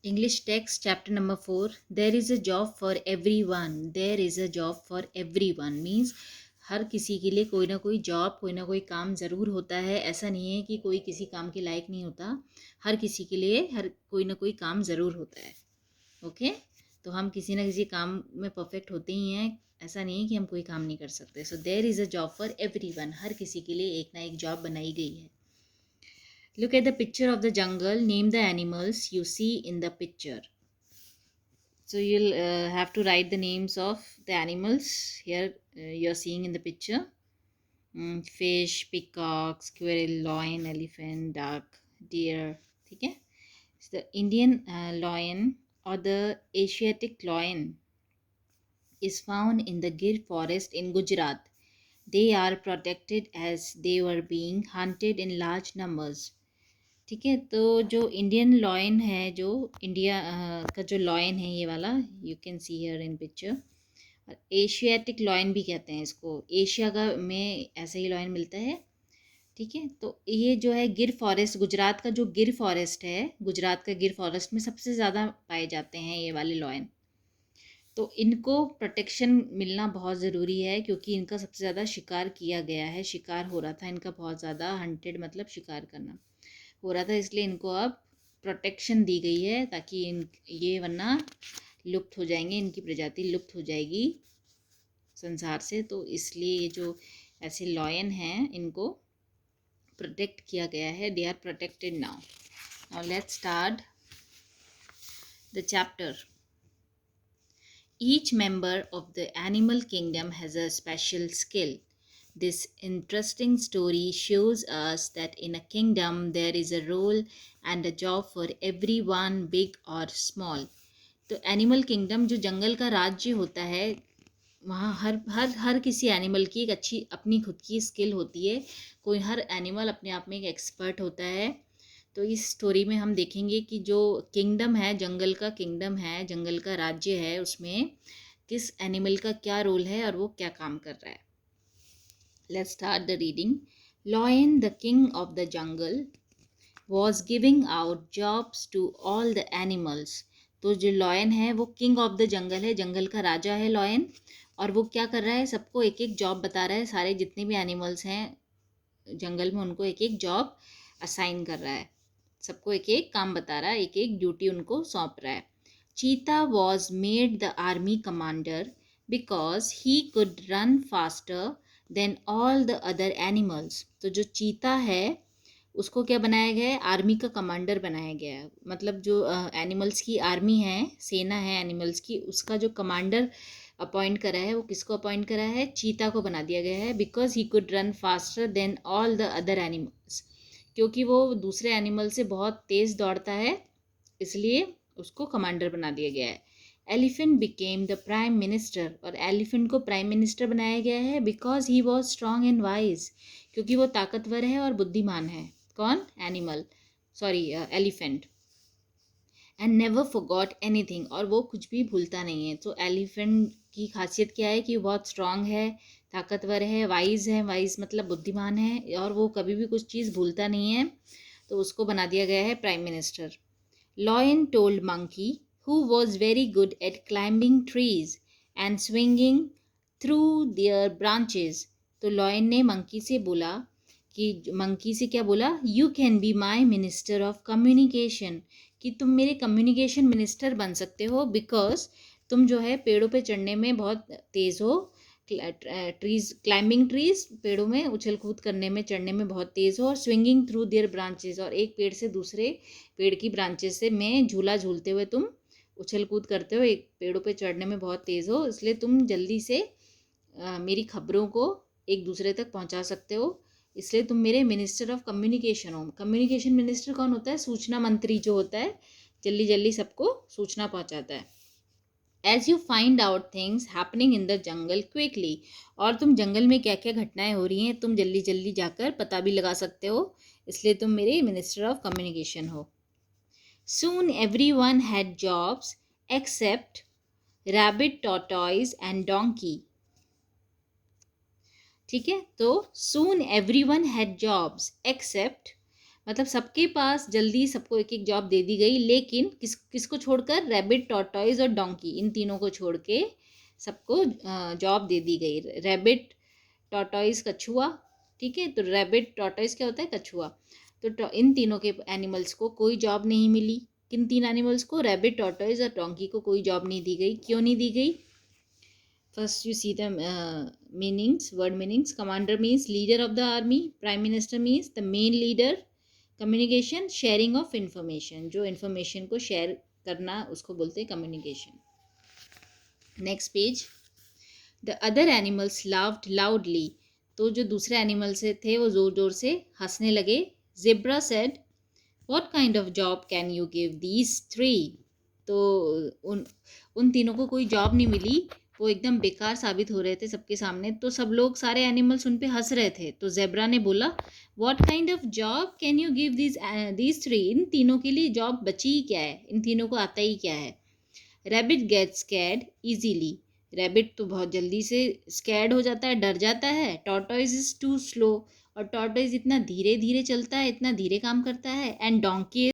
English text chapter number 4. There is a job for everyone. There is a job for everyone means हर किसी के लिए कोई ना कोई जॉब, कोई ना कोई काम ज़रूर होता है. ऐसा नहीं है कि कोई किसी काम के लायक नहीं होता. हर किसी के लिए हर कोई ना कोई काम ज़रूर होता है. ओके, तो हम किसी ना किसी काम में परफेक्ट होते ही हैं. ऐसा नहीं है कि हम कोई काम नहीं कर सकते. So there is a job for everyone. हर किसी के लिए एक ना एक जॉब बनाई गई है. Look at the picture of the jungle. Name the animals you see in the picture. So you'll have to write the names of the animals here you're seeing in the picture. Fish, peacock, squirrel, lion, elephant, duck, deer. ठीक है? So the Indian lion or the Asiatic lion is found in the Gir forest in Gujarat. They are protected as they were being hunted in large numbers. ठीक है, तो जो Indian lion है, जो India का जो लॉयन है, ये वाला you can see here in picture. Asiatic lion भी कहते हैं इसको. एशिया का में ऐसे ही लॉयन मिलता है. ठीक है, तो ये जो है गिर फॉरेस्ट, गुजरात का जो गिर फॉरेस्ट है, गुजरात का गिर फॉरेस्ट में सबसे ज़्यादा पाए जाते हैं ये वाले लॉयन. तो इनको प्रोटेक्शन मिलना बहुत ज़रूरी है क्योंकि इनका सबसे ज़्यादा शिकार किया गया है. शिकार हो रहा था इनका बहुत ज़्यादा. हंटेड मतलब शिकार करना हो रहा था, इसलिए इनको अब प्रोटेक्शन दी गई है ताकि ये वरना लुप्त हो जाएंगे. इनकी प्रजाति लुप्त हो जाएगी संसार से. तो इसलिए ये जो ऐसे लॉयन हैं इनको प्रोटेक्ट किया गया है. They are protected now. Now let's start the chapter. Each member of the animal kingdom has a special skill. This interesting story shows us that in a kingdom there is a role and a job for everyone, big or small. तो animal kingdom जो जंगल का राज्य होता है, वहाँ हर हर हर किसी animal की एक अच्छी अपनी खुद की स्किल होती है. कोई हर एनिमल अपने आप में एक एक्सपर्ट होता है. तो इस स्टोरी में हम देखेंगे कि जो किंगडम है, जंगल का किंगडम है, जंगल का राज्य है, उसमें किस एनिमल का क्या रोल है और वो क्या काम कर रहा है. Let's start the reading. Lion the king of the jungle was giving out jobs to all the animals. तो जो लॉयन है वो किंग ऑफ द जंगल है, जंगल का राजा है लॉयन. और वो क्या कर रहा है, सबको एक एक जॉब बता रहा है. सारे जितने भी एनिमल्स हैं जंगल में उनको एक एक जॉब असाइन कर रहा है. सबको एक एक काम बता रहा है, एक एक ड्यूटी उनको सौंप रहा है. चीता was made the army commander because he could run faster than all the other animals. तो जो चीता है उसको क्या बनाया गया है, आर्मी का कमांडर बनाया गया है. मतलब जो एनिमल्स की आर्मी है, सेना है एनिमल्स की, उसका जो कमांडर अपॉइंट करा है, वो किसको अपॉइंट करा है, चीता को बना दिया गया है. Because he could run faster than all the other animals. क्योंकि वो दूसरे एनिमल से बहुत तेज़ दौड़ता है, इसलिए उसको कमांडर बना दिया गया है. Elephant became the prime minister. और एलिफेंट को प्राइम मिनिस्टर बनाया गया है because he was strong and wise. क्योंकि वो ताकतवर है और बुद्धिमान है. कौन, animal, sorry elephant. And never forgot anything. और वो कुछ भी भूलता नहीं है. तो एलिफेंट की खासियत क्या है कि वो बहुत स्ट्रांग है, ताकतवर है, वाइज है. वाइज मतलब बुद्धिमान है, और वो कभी भी कुछ चीज़ भूलता नहीं है. तो उसको बना दिया गया है prime minister. Lion told monkey who was very good at climbing trees and swinging through their branches. तो लॉयन ने मंकी से बोला कि मंकी से क्या बोला, you can be my minister of communication. कि तुम मेरे कम्युनिकेशन मिनिस्टर बन सकते हो बिकॉज तुम जो है पेड़ों पे चढ़ने में बहुत तेज़ हो. ट्रीज, क्लाइंबिंग ट्रीज, पेड़ों में उछल कूद करने में, चढ़ने में बहुत तेज़ हो. और स्विंगिंग थ्रू देयर ब्रांचेस, और एक पेड़ से दूसरे पेड़ की ब्रांचेस से में झूला झूलते हुए तुम उछल कूद करते हो, एक पेड़ों पे चढ़ने में बहुत तेज़ हो, इसलिए तुम जल्दी से मेरी खबरों को एक दूसरे तक पहुंचा सकते हो, इसलिए तुम मेरे मिनिस्टर ऑफ कम्युनिकेशन हो. कम्युनिकेशन मिनिस्टर कौन होता है, सूचना मंत्री जो होता है, जल्दी जल्दी सबको सूचना पहुंचाता है. As you find out things happening in the jungle quickly. और तुम जंगल में क्या क्या घटनाएं हो रही हैं तुम जल्दी जल्दी जाकर पता भी लगा सकते हो, इसलिए तुम मेरे मिनिस्टर ऑफ कम्युनिकेशन हो. Soon every one had jobs except rabbit, tortoise and donkey. ठीक है, तो soon every one had jobs except, मतलब सबके पास जल्दी सबको एक एक जॉब दे दी गई, लेकिन किसको छोड़कर, रैबिट, टॉर्टॉइज और डोंकी, इन तीनों को छोड़ के सबको जॉब दे दी गई। रैबिट, टॉर्टॉइज, कछुआ, ठीक है। तो रैबिट, टॉर्टॉइज क्या होता है, कछुआ। तो इन तीनों के एनिमल्स को कोई जॉब नहीं मिली। किन तीन एनिमल्स को, रैबिट, टॉर्टॉइज और डोंकी को कोई जॉब नहीं दी गई। क्यों नहीं दी गई? First, you see the meanings, word meanings. Commander means leader of the army. Prime Minister means the main leader. Communication, sharing of information. जो information को share करना उसको बोलते हैं communication. Next page. The other animals laughed loudly. तो जो दूसरे animal से थे वो जोर जोर से हंसने लगे. Zebra said, "What kind of job can you give these three?" तो उन तीनों को कोई जॉब नहीं मिली, वो एकदम बेकार साबित हो रहे थे सबके सामने। तो सब लोग, सारे एनिमल्स उन पे हंस रहे थे। तो जेब्रा ने बोला, what kind of job can you give these three? इन तीनों के लिए जॉब बची ही क्या है, इन तीनों को आता ही क्या है? Rabbit gets scared easily. Rabbit तो बहुत जल्दी से स्कैर्ड हो जाता है, डर जाता है। टॉर्टोइज इज टू स्लो, और टॉर्टोइज इतना धीरे धीरे चलता है, इतना धीरे काम करता है। And donkey